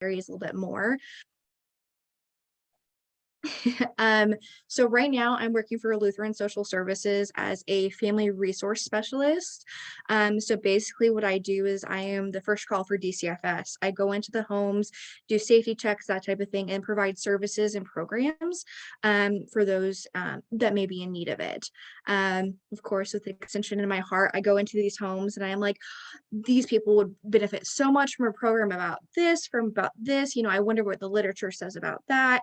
varies a little bit more. Um, so right now I'm working for Lutheran Social Services as a family resource specialist. So basically what I do is I am the first call for DCFS. I go into the homes, do safety checks, that type of thing, and provide services and programs for those that may be in need of it. Of course, with the extension in my heart, I go into these homes and I'm like, these people would benefit so much from a program about this, from about this, I wonder what the literature says about that.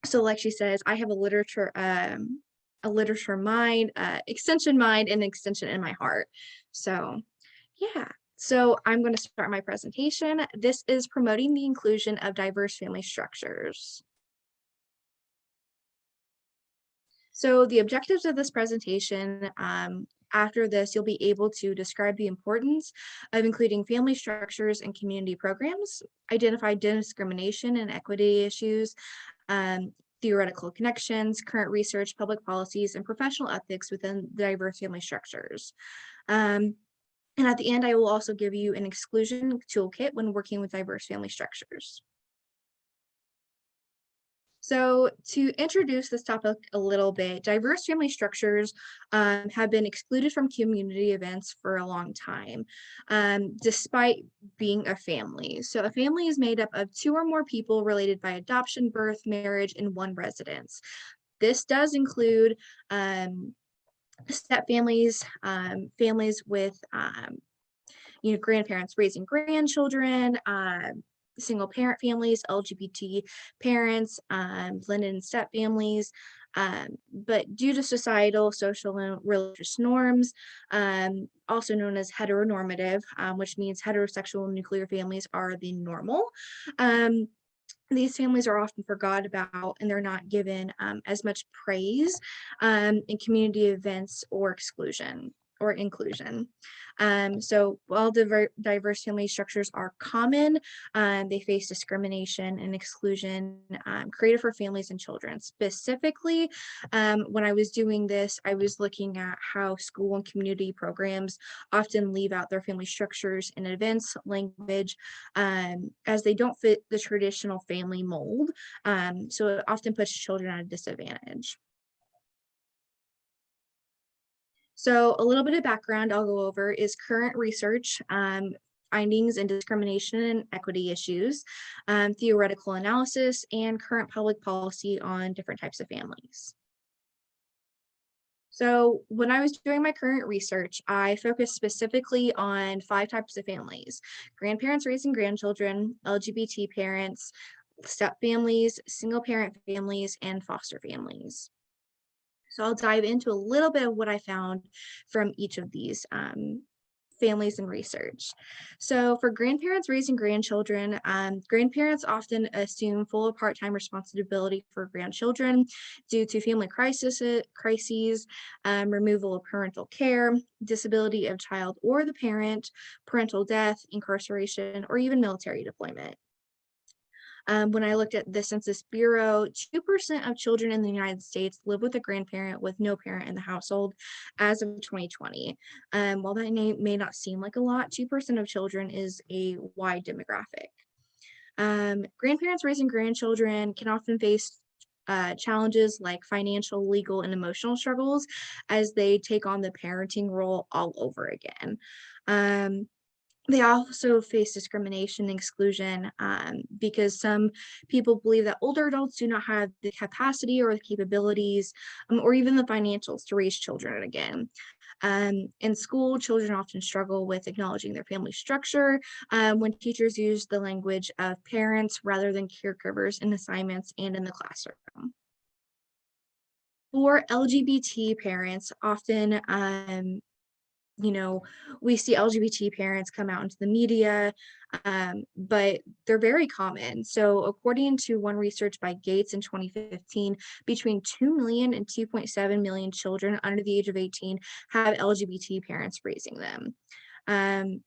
So like she says, I have a literature mind, extension mind, and extension in my heart. So yeah. So I'm going to start my presentation. This is promoting the inclusion of diverse family structures. So the objectives of this presentation, after this, you'll be able to describe the importance of including family structures and community programs, identify discrimination and equity issues, theoretical connections, current research, public policies, and professional ethics within diverse family structures. And at the end, I will also give you an exclusion toolkit when working with diverse family structures. So to introduce this topic a little bit, diverse family structures have been excluded from community events for a long time, despite being a family. So a family is made up of two or more people related by adoption, birth, marriage, and one residence. This does include step families, families with grandparents raising grandchildren, single parent families, LGBT parents, blended and step families. But due to societal, social, and religious norms, also known as heteronormative, which means heterosexual nuclear families are the normal. These families are often forgot about and they're not given as much praise in community events or exclusion or inclusion. So while diverse family structures are common, they face discrimination and exclusion created for families and children. Specifically, when I was doing this, I was looking at how school and community programs often leave out their family structures in events, language, as they don't fit the traditional family mold. So it often puts children at a disadvantage. So a little bit of background I'll go over is current research, findings in discrimination and equity issues, theoretical analysis, and current public policy on different types of families. So when I was doing my current research, I focused specifically on 5 types of families: grandparents raising grandchildren, LGBT parents, step families, single parent families, and foster families. So I'll dive into a little bit of what I found from each of these families and research. So for grandparents raising grandchildren, grandparents often assume full or part-time responsibility for grandchildren due to family crises, removal of parental care, disability of child or the parent, parental death, incarceration, or even military deployment. When I looked at the Census Bureau, 2% of children in the United States live with a grandparent with no parent in the household as of 2020. While that may not seem like a lot, 2% of children is a wide demographic. Grandparents raising grandchildren can often face challenges like financial, legal, and emotional struggles as they take on the parenting role all over again. They also face discrimination and exclusion because some people believe that older adults do not have the capacity or the capabilities or even the financials to raise children again. In school, children often struggle with acknowledging their family structure when teachers use the language of parents rather than caregivers in assignments and in the classroom. For LGBT parents, often we see LGBT parents come out into the media, but they're very common. So according to one research by Gates in 2015, between 2 million and 2.7 million children under the age of 18 have LGBT parents raising them.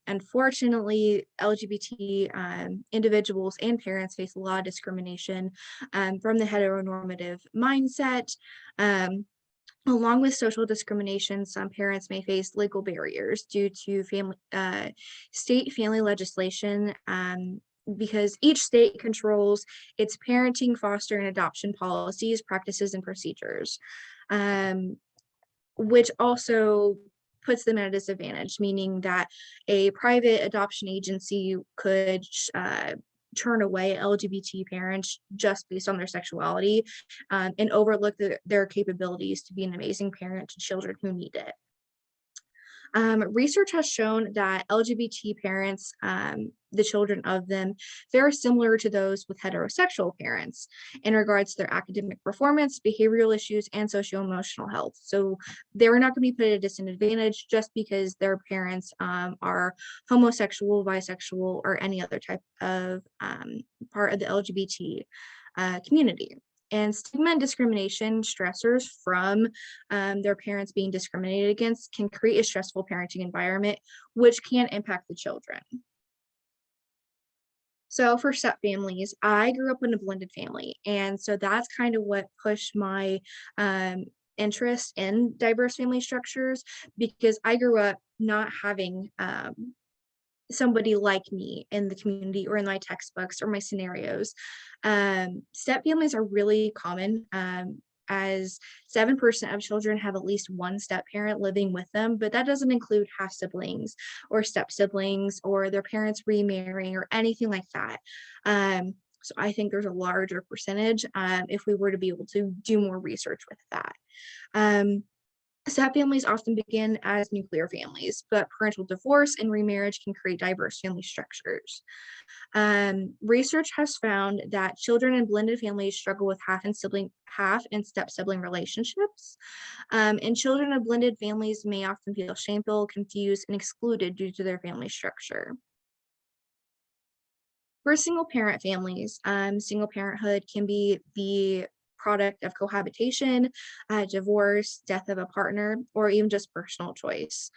Unfortunately, LGBT individuals and parents face a lot of discrimination from the heteronormative mindset. Along with social discrimination, some parents may face legal barriers due to state family legislation, because each state controls its parenting, foster, and adoption policies, practices, and procedures, um, which also puts them at a disadvantage, meaning that a private adoption agency could turn away LGBT parents just based on their sexuality, and overlook their capabilities to be an amazing parent to children who need it. Research has shown that LGBT parents, the children of them, very similar to those with heterosexual parents in regards to their academic performance, behavioral issues, and social-emotional health. So they're not going to be put at a disadvantage just because their parents are homosexual, bisexual, or any other type of part of the LGBT community. And stigma and discrimination stressors from their parents being discriminated against can create a stressful parenting environment, which can impact the children. So for step families, I grew up in a blended family, and so that's kind of what pushed my interest in diverse family structures, because I grew up not having somebody like me in the community or in my textbooks or my scenarios. Step families are really common, as 7% of children have at least one step parent living with them, but that doesn't include half siblings or step siblings or their parents remarrying or anything like that. So I think there's a larger percentage if we were to be able to do more research with that. Um, Step families often begin as nuclear families, but parental divorce and remarriage can create diverse family structures. Research has found that children in blended families struggle with half and step sibling relationships, and children of blended families may often feel shameful, confused, and excluded due to their family structure. For single parent families, single parenthood can be the product of cohabitation, divorce, death of a partner, or even just personal choice.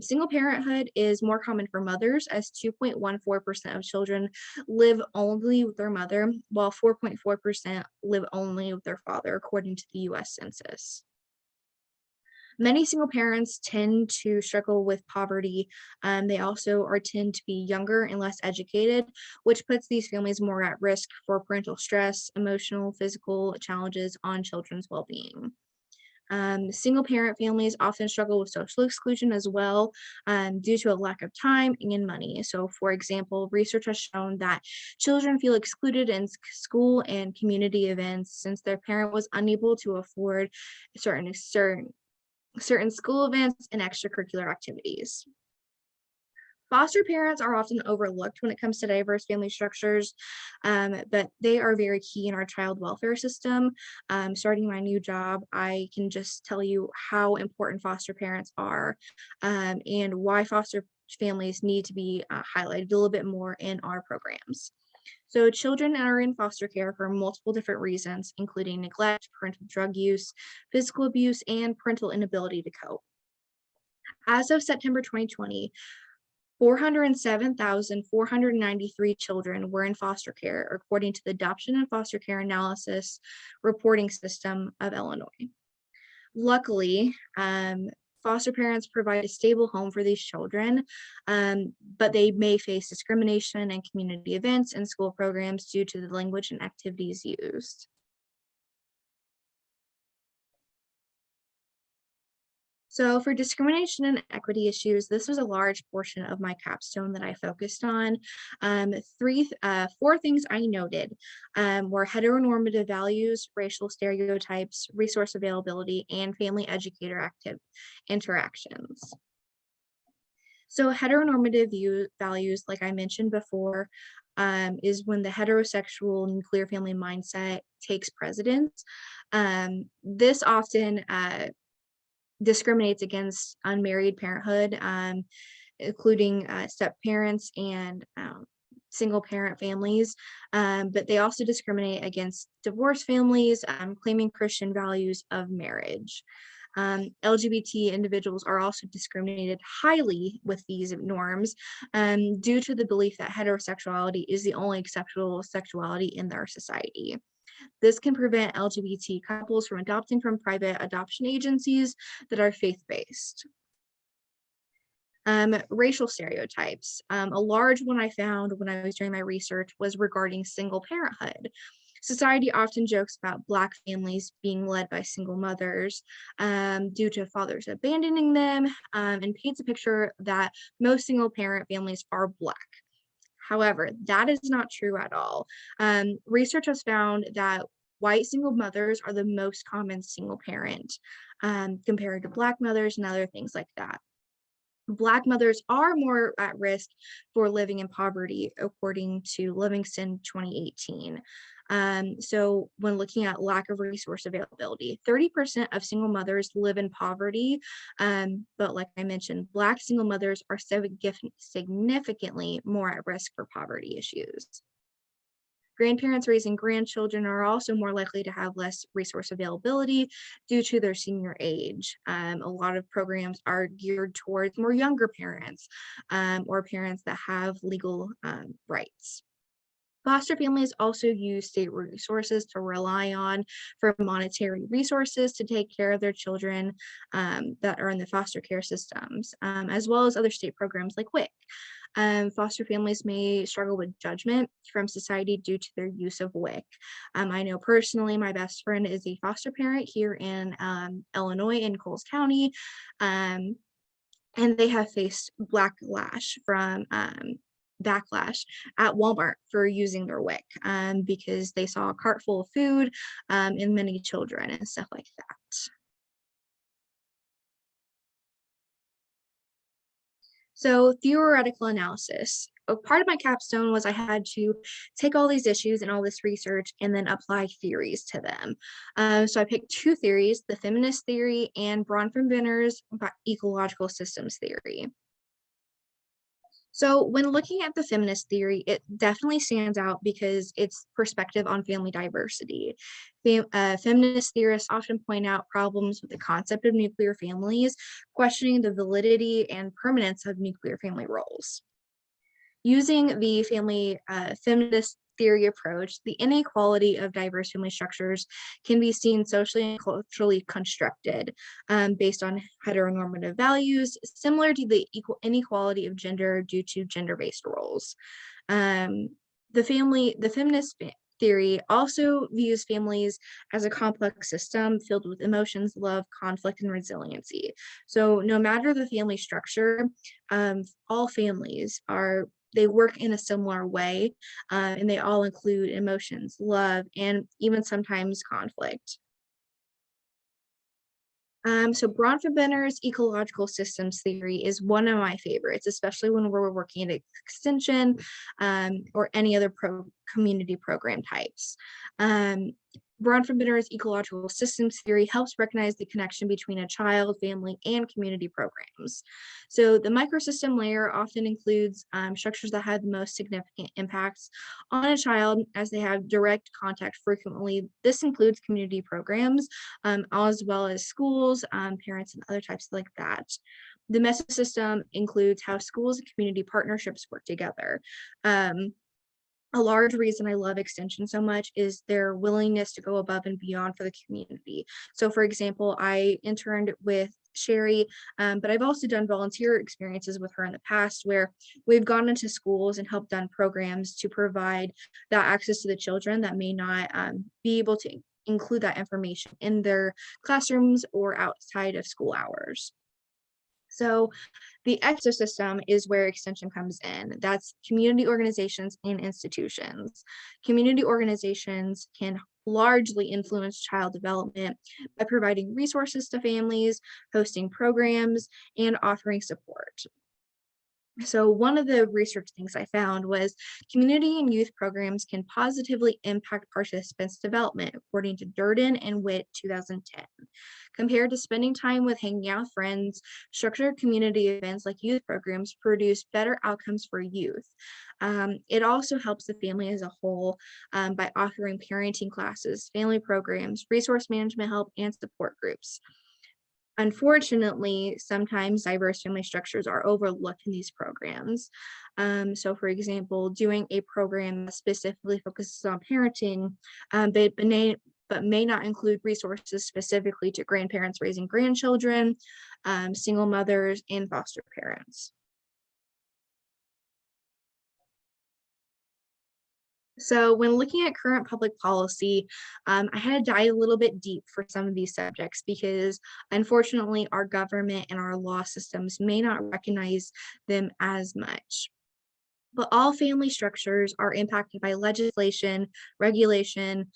Single parenthood is more common for mothers, as 2.14% of children live only with their mother, while 4.4% live only with their father, according to the US Census. Many single parents tend to struggle with poverty. They also tend to be younger and less educated, which puts these families more at risk for parental stress, emotional, physical challenges on children's well-being. Single parent families often struggle with social exclusion as well, due to a lack of time and money. So, for example, research has shown that children feel excluded in school and community events since their parent was unable to afford certain school events and extracurricular activities. Foster parents are often overlooked when it comes to diverse family structures, but they are very key in our child welfare system. Starting my new job, I can just tell you how important foster parents are, and why foster families need to be highlighted a little bit more in our programs. So children are in foster care for multiple different reasons, including neglect, parental drug use, physical abuse, and parental inability to cope. As of September 2020, 407,493 children were in foster care, according to the Adoption and Foster Care Analysis Reporting System of Illinois. Luckily, foster parents provide a stable home for these children, but they may face discrimination in community events and school programs due to the language and activities used. So for discrimination and equity issues, this was a large portion of my capstone that I focused on. Four things I noted were heteronormative values, racial stereotypes, resource availability, and family educator active interactions. So heteronormative values, like I mentioned before, is when the heterosexual nuclear family mindset takes precedence. This often discriminates against unmarried parenthood, including step parents and single parent families, but they also discriminate against divorced families, claiming Christian values of marriage. LGBT individuals are also discriminated highly with these norms, due to the belief that heterosexuality is the only acceptable sexuality in their society. This can prevent LGBT couples from adopting from private adoption agencies that are faith-based. Racial stereotypes. A large one I found when I was doing my research was regarding single parenthood. Society often jokes about Black families being led by single mothers due to fathers abandoning them, and paints a picture that most single parent families are Black. However, that is not true at all. Research has found that white single mothers are the most common single parent compared to Black mothers and other things like that. Black mothers are more at risk for living in poverty, according to Livingston 2018. So, when looking at lack of resource availability, 30% of single mothers live in poverty. But, like I mentioned, Black single mothers are significantly more at risk for poverty issues. Grandparents raising grandchildren are also more likely to have less resource availability due to their senior age. A lot of programs are geared towards more younger parents or parents that have legal rights. Foster families also use state resources to rely on for monetary resources to take care of their children that are in the foster care systems, as well as other state programs like WIC. Foster families may struggle with judgment from society due to their use of WIC. I know personally my best friend is a foster parent here in Illinois in Coles County, um, and they have faced backlash at Walmart for using their WIC because they saw a cart full of food and many children and stuff like that. So theoretical analysis. A part of my capstone was I had to take all these issues and all this research and then apply theories to them. So I picked two theories, the feminist theory and Bronfenbrenner's ecological systems theory. So when looking at the feminist theory, it definitely stands out because its perspective on family diversity. Feminist theorists often point out problems with the concept of nuclear families, questioning the validity and permanence of nuclear family roles. Using the feminist theory approach, the inequality of diverse family structures can be seen socially and culturally constructed based on heteronormative values, similar to the inequality of gender due to gender-based roles. Um, the feminist theory also views families as a complex system filled with emotions, love, conflict, and resiliency. So no matter the family structure, all families they work in a similar way, and they all include emotions, love, and even sometimes conflict. So Bronfenbrenner's ecological systems theory is one of my favorites, especially when we're working at extension or any other community program types. Um, Bronfenbrenner's ecological systems theory helps recognize the connection between a child, family, and community programs. So the microsystem layer often includes structures that have the most significant impacts on a child as they have direct contact frequently. This includes community programs, as well as schools, parents, and other types like that. The mesosystem includes how schools and community partnerships work together. A large reason I love extension so much is their willingness to go above and beyond for the community. So for example, I interned with Sherry, but I've also done volunteer experiences with her in the past where we've gone into schools and helped done programs to provide that access to the children that may not be able to include that information in their classrooms or outside of school hours. So the ecosystem is where extension comes in. That's community organizations and institutions. Community organizations can largely influence child development by providing resources to families, hosting programs, and offering support. So one of the research things I found was community and youth programs can positively impact participants' development, according to Durden and Witt 2010. Compared to spending time with hanging out with friends, structured community events like youth programs produce better outcomes for youth. It also helps the family as a whole by offering parenting classes, family programs, resource management help, and support groups. Unfortunately, sometimes diverse family structures are overlooked in these programs. So, for example, doing a program that specifically focuses on parenting, but but may not include resources specifically to grandparents raising grandchildren, single mothers, and foster parents. So when looking at current public policy, I had to dive a little bit deep for some of these subjects because unfortunately our government and our law systems may not recognize them as much. But all family structures are impacted by legislation, regulation,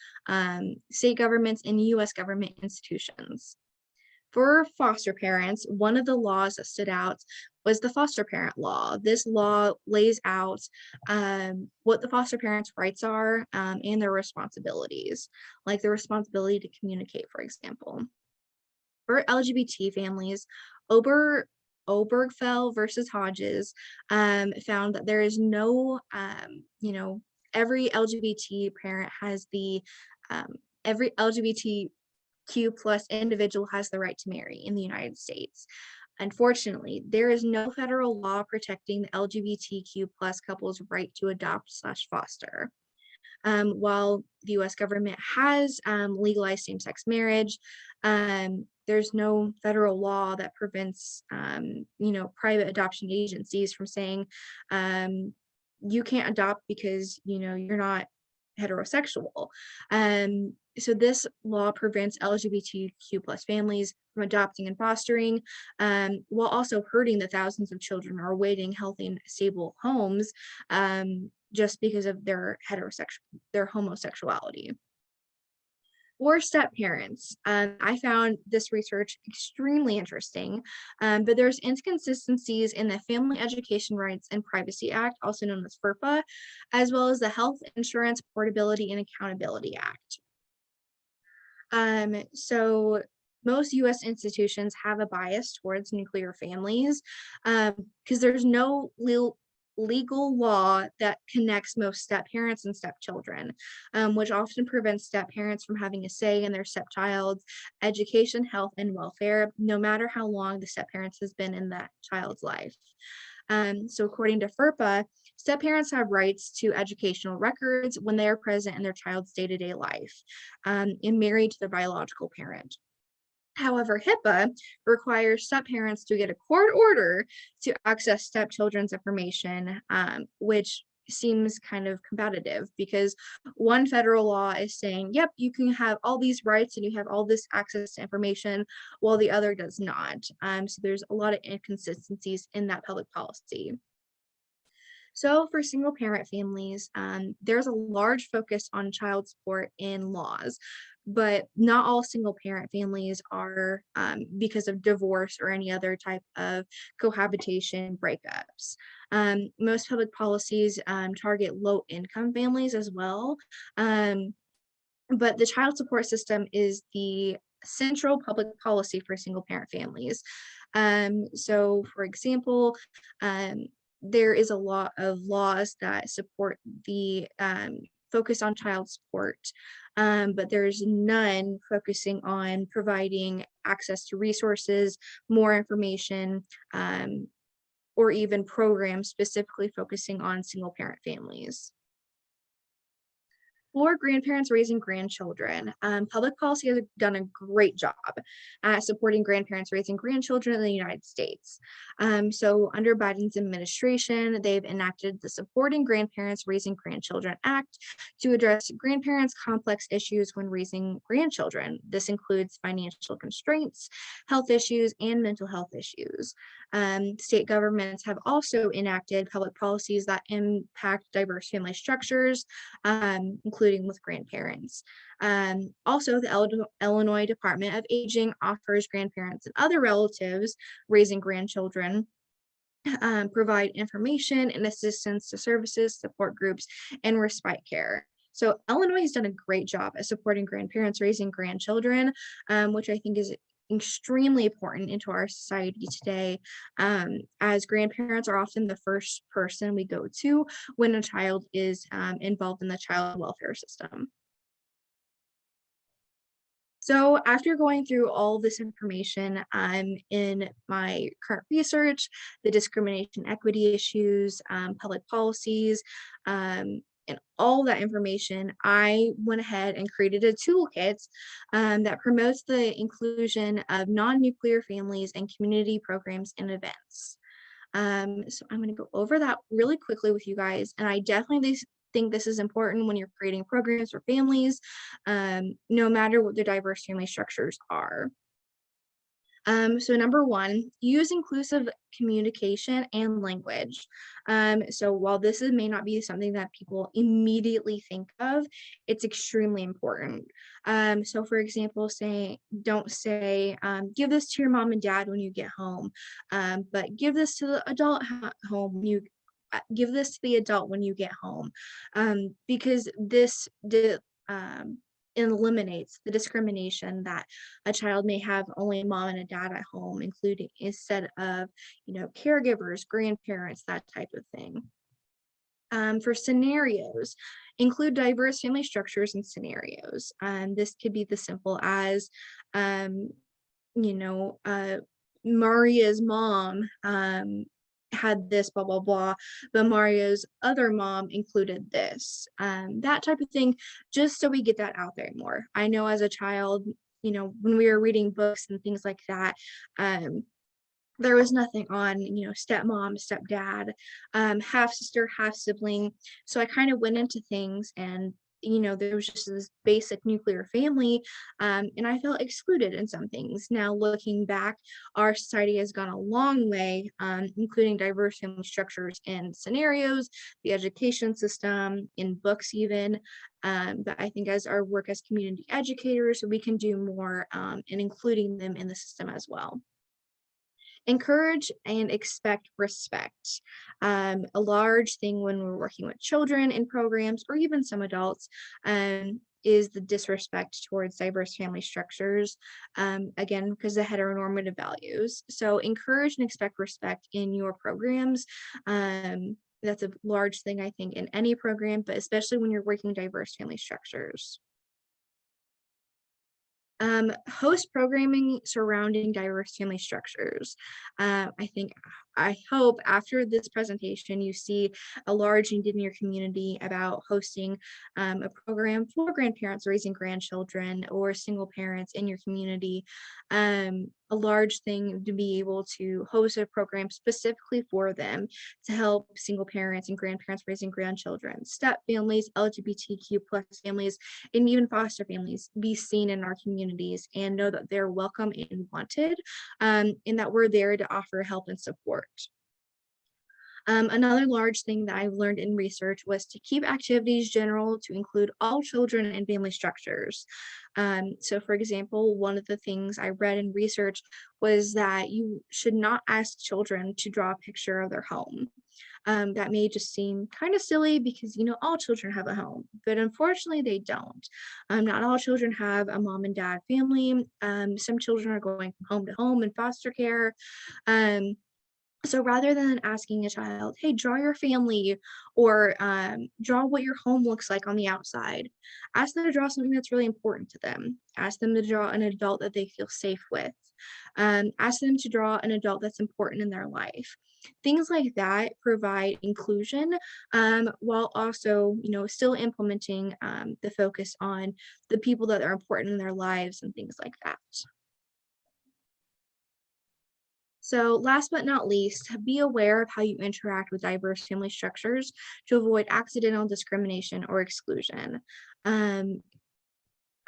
state governments, and US government institutions. For foster parents, one of the laws that stood out was the foster parent law. This law lays out what the foster parents' rights are and their responsibilities, like the responsibility to communicate, for example. For LGBT families, Ober Obergefell versus Hodges found that there is no, every LGBT parent has um, every LGBTQ plus individual has the right to marry in the United States. Unfortunately, there is no federal law protecting the LGBTQ plus couple's right to adopt slash foster. While the US government has legalized same sex marriage, there's no federal law that prevents, private adoption agencies from saying, you can't adopt because, you're not heterosexual. So this law prevents LGBTQ plus families from adopting and fostering, while also hurting the thousands of children who are awaiting healthy and stable homes, just because of their homosexuality. Or step parents. I found this research extremely interesting, but there's inconsistencies in the Family Education Rights and Privacy Act, also known as FERPA, as well as the Health Insurance Portability and Accountability Act. So most US institutions have a bias towards nuclear families because there's no legal law that connects most step parents and stepchildren, which often prevents step parents from having a say in their stepchild's education, health, and welfare, no matter how long the step parents has been in that child's life. So according to FERPA, step parents have rights to educational records when they are present in their child's day-to-day life, and married to their biological parent. However, HIPAA requires step-parents to get a court order to access stepchildren's information, which seems kind of combative because one federal law is saying, yep, you can have all these rights and you have all this access to information, while the other does not. So there's a lot of inconsistencies in that public policy. So for single parent families, there's a large focus on child support in laws, but not all single parent families are because of divorce or any other type of cohabitation breakups. Most public policies target low income families as well, but the child support system is the central public policy for single parent families. So for example, um, there is a lot of laws that support the focus on child support, but there's none focusing on providing access to resources, more information, or even programs specifically focusing on single parent families. For grandparents raising grandchildren, public policy has done a great job at supporting grandparents raising grandchildren in the United States. So under Biden's administration, they've enacted the Supporting Grandparents Raising Grandchildren Act to address grandparents' complex issues when raising grandchildren. This includes financial constraints, health issues, and mental health issues. State governments have also enacted public policies that impact diverse family structures, including with grandparents. Also, the Illinois Department of Aging offers grandparents and other relatives raising grandchildren provide information and assistance to services, support groups, and respite care. So Illinois has done a great job at supporting grandparents raising grandchildren, which I think is extremely important into our society today, as grandparents are often the first person we go to when a child is involved in the child welfare system. So after going through all this information in my current research, the discrimination equity issues, public policies, and all that information, I went ahead and created a toolkit that promotes the inclusion of non-nuclear families and community programs and events. So I'm going to go over that really quickly with you guys, and I definitely think this is important when you're creating programs for families, no matter what the diverse family structures are. So number one, use inclusive communication and language. So while may not be something that people immediately think of, it's extremely important. So for example, don't say, give this to your mom and dad when you get home, but give this to the adult home when you give this to the adult when you get home, because um, eliminates the discrimination that a child may have only a mom and a dad at home, including instead of, caregivers, grandparents, that type of thing. For scenarios, include diverse family structures and scenarios. This could be the simple as, um, you know, uh, Maria's mom had this blah blah blah, but Mario's other mom included this. That type of thing, just so we get that out there more. I know as a child, when we were reading books and things like that, um, there was nothing on, stepmom, stepdad, half sister, half sibling. So I kind of went into things and, there was just this basic nuclear family, and I felt excluded in some things. Now, looking back, our society has gone a long way, including diverse family structures and scenarios, the education system, in books even. But I think as our work as community educators, we can do more in including them in the system as well. Encourage and expect respect. A large thing when we're working with children in programs or even some adults, is the disrespect towards diverse family structures, again, because of heteronormative values. So encourage and expect respect in your programs. That's a large thing, I think, in any program, but especially when you're working diverse family structures. Host programming surrounding diverse family structures. I hope after this presentation, you see a large need in your community about hosting a program for grandparents raising grandchildren or single parents in your community. A large thing to be able to host a program specifically for them to help single parents and grandparents raising grandchildren, step families, LGBTQ plus families, and even foster families be seen in our communities and know that they're welcome and wanted, and that we're there to offer help and support. Another large thing that I've learned in research was to keep activities general to include all children and family structures. So for example, one of the things I read in research was that you should not ask children to draw a picture of their home. That may just seem kind of silly because, all children have a home, but unfortunately they don't. Not all children have a mom and dad family. Some children are going from home to home in foster care. Um, so rather than asking a child, hey, draw your family or draw what your home looks like on the outside, ask them to draw something that's really important to them. Ask them to draw an adult that they feel safe with. Ask them to draw an adult that's important in their life. Things like that provide inclusion, while also, still implementing the focus on the people that are important in their lives and things like that. So last but not least, be aware of how you interact with diverse family structures to avoid accidental discrimination or exclusion. Um,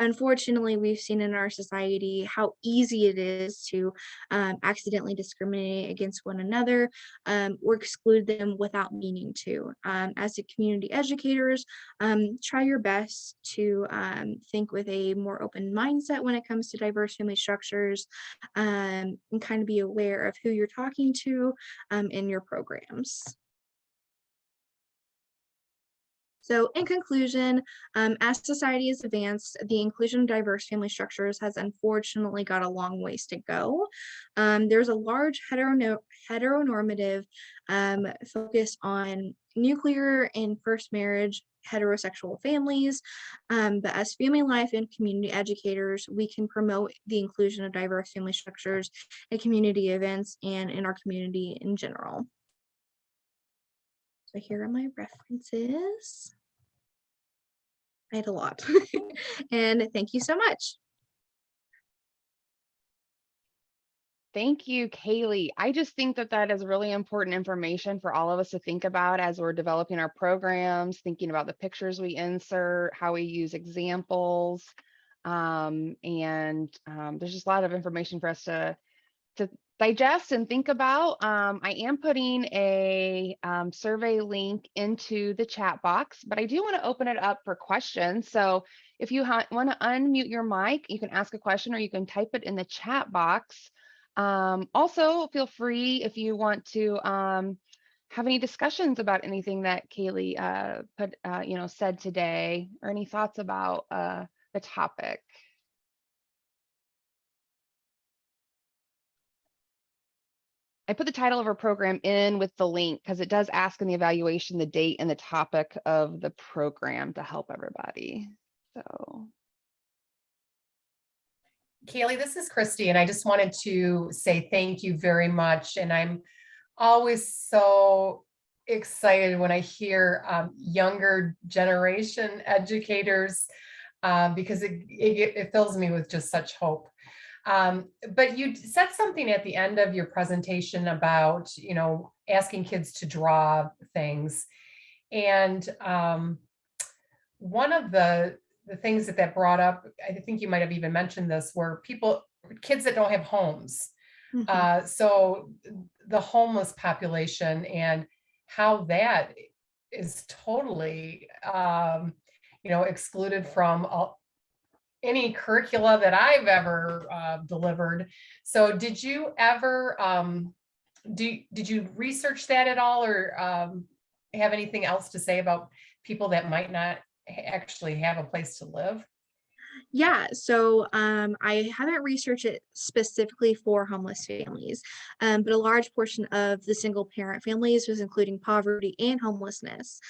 Unfortunately, we've seen in our society how easy it is to accidentally discriminate against one another, or exclude them without meaning to. As a community educators, try your best to think with a more open mindset when it comes to diverse family structures, and kind of be aware of who you're talking to in your programs. So in conclusion, as society has advanced, the inclusion of diverse family structures has unfortunately got a long ways to go. There's a large heteronormative focus on nuclear and first marriage heterosexual families, but as family life and community educators, we can promote the inclusion of diverse family structures at community events and in our community in general. So here are my references. I had a lot. And thank you so much. Thank you, Kaylee. I just think that that is really important information for all of us to think about as we're developing our programs, thinking about the pictures we insert, how we use examples. There's just a lot of information for us to digest and think about. I am putting a survey link into the chat box, but I do want to open it up for questions. So if you want to unmute your mic, you can ask a question or you can type it in the chat box. Also, feel free if you want to have any discussions about anything that Kaylee said today, or any thoughts about the topic. I put the title of our program in with the link because it does ask in the evaluation the date and the topic of the program to help everybody. So, Kaylee, this is Christy, and I just wanted to say thank you very much. And I'm always so excited when I hear younger generation educators because it fills me with just such hope. But you said something at the end of your presentation about, asking kids to draw things. And one of the things that brought up, I think you might have even mentioned this, were kids that don't have homes. So the homeless population and how that is totally, excluded from any curricula that I've ever delivered. So did you ever, did you research that at all, or have anything else to say about people that might not actually have a place to live? Yeah, so I haven't researched it specifically for homeless families, but a large portion of the single parent families was including poverty and homelessness.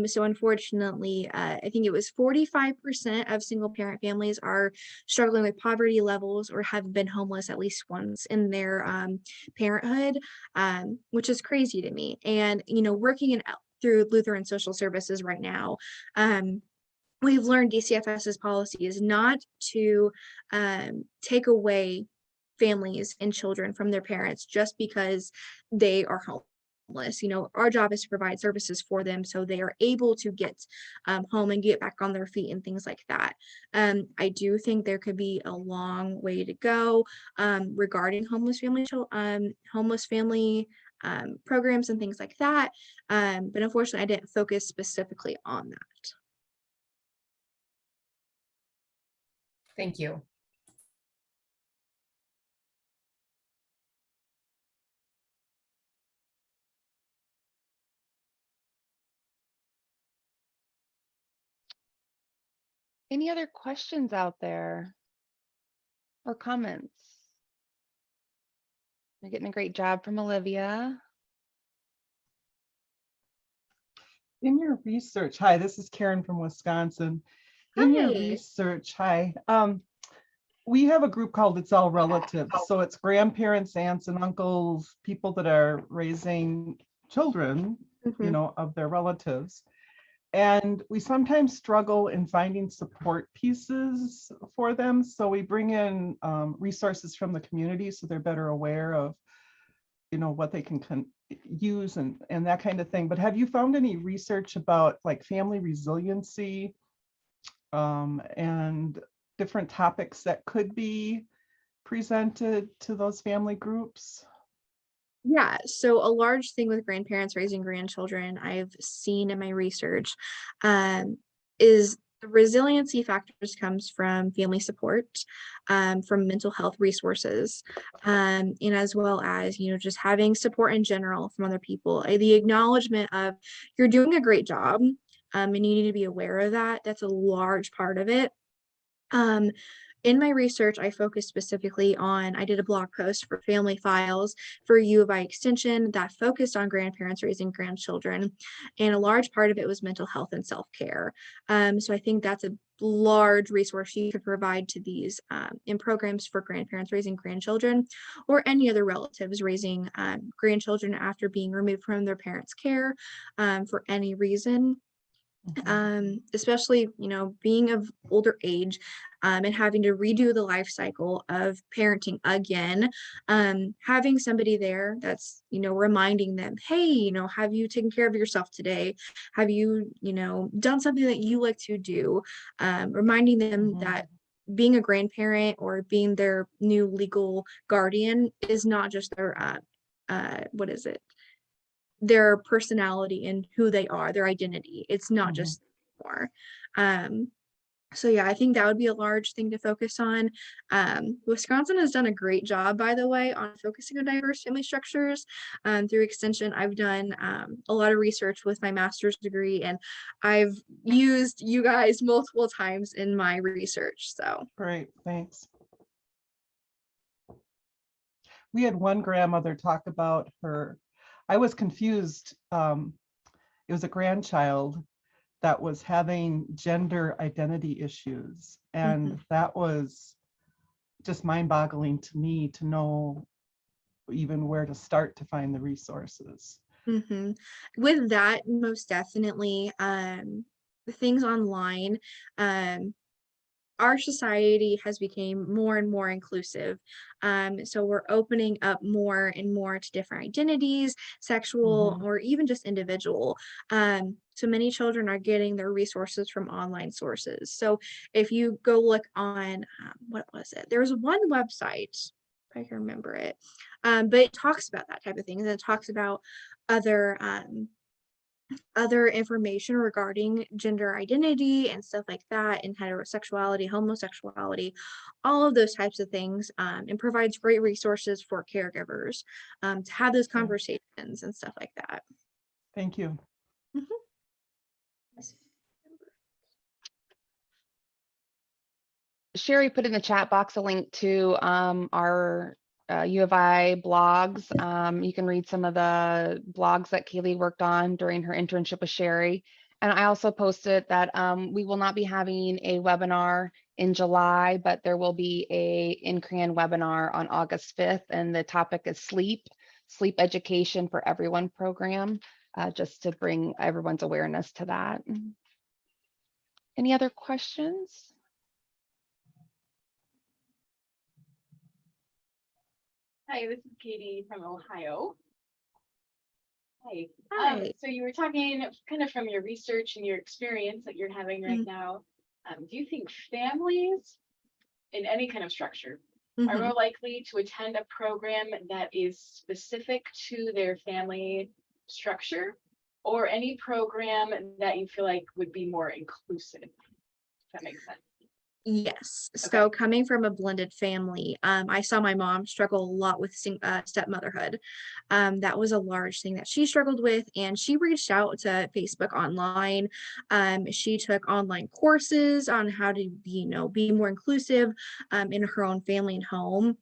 So unfortunately, I think it was 45% of single parent families are struggling with poverty levels or have been homeless at least once in their parenthood, which is crazy to me. And, working through Lutheran Social Services right now, we've learned DCFS's policy is not to take away families and children from their parents just because they are homeless. Our job is to provide services for them so they are able to get home and get back on their feet and things like that. I do think there could be a long way to go regarding homeless family programs and things like that. But unfortunately, I didn't focus specifically on that. Thank you. any other questions out there or comments? You're getting a great job from Olivia. In your research, hi, this is Karen from Wisconsin. In your research, we have a group called It's All Relatives. So it's grandparents, aunts and uncles, people that are raising children, of their relatives. And we sometimes struggle in finding support pieces for them. So we bring in resources from the community so they're better aware of, what they can use and that kind of thing. But have you found any research about like family resiliency and different topics that could be presented to those family groups? Yeah, so a large thing with grandparents raising grandchildren I've seen in my research is the resiliency factors comes from family support, from mental health resources, and as well as, just having support in general from other people. The acknowledgement of you're doing a great job, and you need to be aware of that. That's a large part of it. Um, in my research, I focused specifically I did a blog post for Family Files for U of I Extension that focused on grandparents raising grandchildren. And a large part of it was mental health and self-care. So I think that's a large resource you could provide to these in programs for grandparents raising grandchildren or any other relatives raising grandchildren after being removed from their parents' care for any reason. Especially, being of older age, and having to redo the life cycle of parenting again. Having somebody there that's, reminding them, hey, have you taken care of yourself today? Have you, done something that you like to do? Reminding them Mhm. that being a grandparent or being their new legal guardian is not just their what is it? Their personality and who they are, their identity. It's not Mhm. just more. Um, so yeah, I think that would be a large thing to focus on. Wisconsin has done a great job, by the way, on focusing on diverse family structures. Through extension, I've done a lot of research with my master's degree, and I've used you guys multiple times in my research. So, Great, thanks. We had one grandmother talk about her, I was confused. It was a grandchild that was having gender identity issues. mhm, And that was just mind-boggling to me to know even where to start to find the resources. mhm. With that, most definitely, the things online, um, our society has become more and more inclusive. So we're opening up more and more to different identities, sexual Mhm. or even just individual. So many children are getting their resources from online sources. So if you go look on, what was it? There was one website, if I can remember it, but it talks about that type of thing. And it talks about other other information regarding gender identity and stuff like that, and heterosexuality, homosexuality, all of those types of things, and provides great resources for caregivers to have those Okay, conversations and stuff like that. thank you. Mhm. Sherry put in the chat box a link to our U of I blogs. You can read some of the blogs that Kaylee worked on during her internship with Sherry. And I also posted that we will not be having a webinar in July, but there will be a NCRAN webinar on August 5th. And the topic is sleep education for everyone program, just to bring everyone's awareness to that. Any other questions? Hi, this is Katie from Ohio. Hi. Hi. So you were talking kind of from your research and your experience that you're having right Mm, now. Do you think families in any kind of structure are mhm. more likely to attend a program that is specific to their family structure, or any program that you feel like would be more inclusive? If that makes sense. Yes. Okay. So coming from a blended family, I saw my mom struggle a lot with stepmotherhood. That was a large thing that she struggled with, and she reached out to Facebook online. She took online courses on how to be more inclusive in her own family and home.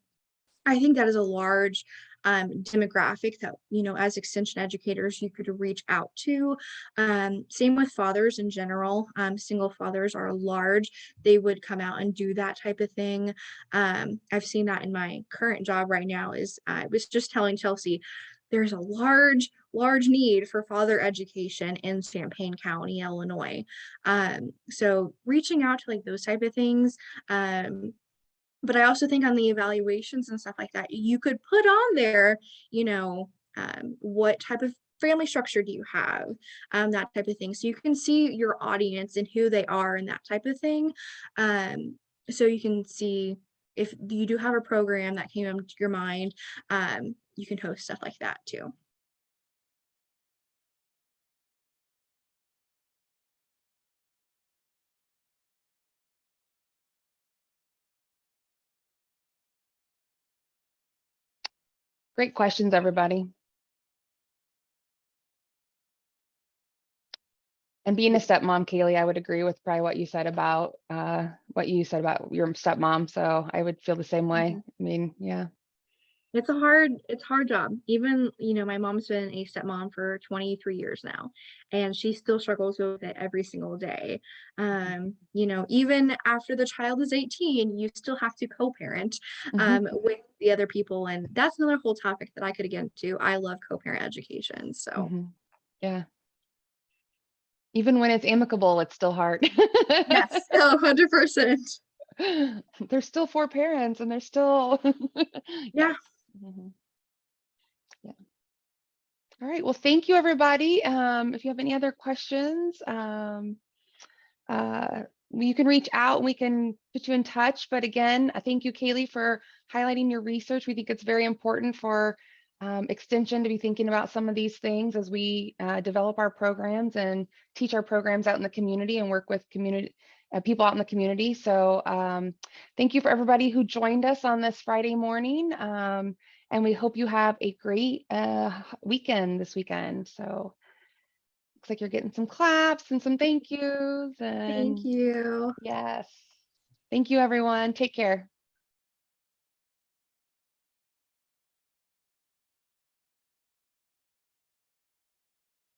I think that is a large demographic that, as extension educators, you could reach out to. Same with fathers in general. Single fathers are large. They would come out and do that type of thing. I've seen that in my current job right now. Is I was just telling Chelsea, there's a large need for father education in Champaign County, Illinois. So reaching out to like those type of things, but I also think on the evaluations and stuff like that, you could put on there, what type of family structure do you have, that type of thing. So you can see your audience and who they are and that type of thing. So you can see if you do have a program that came into your mind, you can host stuff like that too. Great questions, everybody. And being a stepmom, Kaylee, I would agree with probably what you said about your stepmom. So I would feel the same way. Mhm. I mean, yeah. It's a hard job. Even, my mom's been a stepmom for 23 years now, and she still struggles with it every single day. Even after the child is 18, you still have to co-parent Mhm. with the other people. And that's another whole topic that I could get into. I love co-parent education. So Mhm. Yeah. Even when it's amicable, it's still hard. Yes, 100%. There's still 4 parents and there's still Yeah. Mhm. Yeah. All right. Well, thank you, everybody. If you have any other questions, you can reach out and we can put you in touch. But again, I thank you, Kaylee, for highlighting your research. We think it's very important for Extension to be thinking about some of these things as we develop our programs and teach our programs out in the community and work with community people out in the community. So thank you for everybody who joined us on this Friday morning. And we hope you have a great weekend this weekend. So looks like you're getting some claps and some thank yous. Thank And you. yes, thank you, everyone. Take care.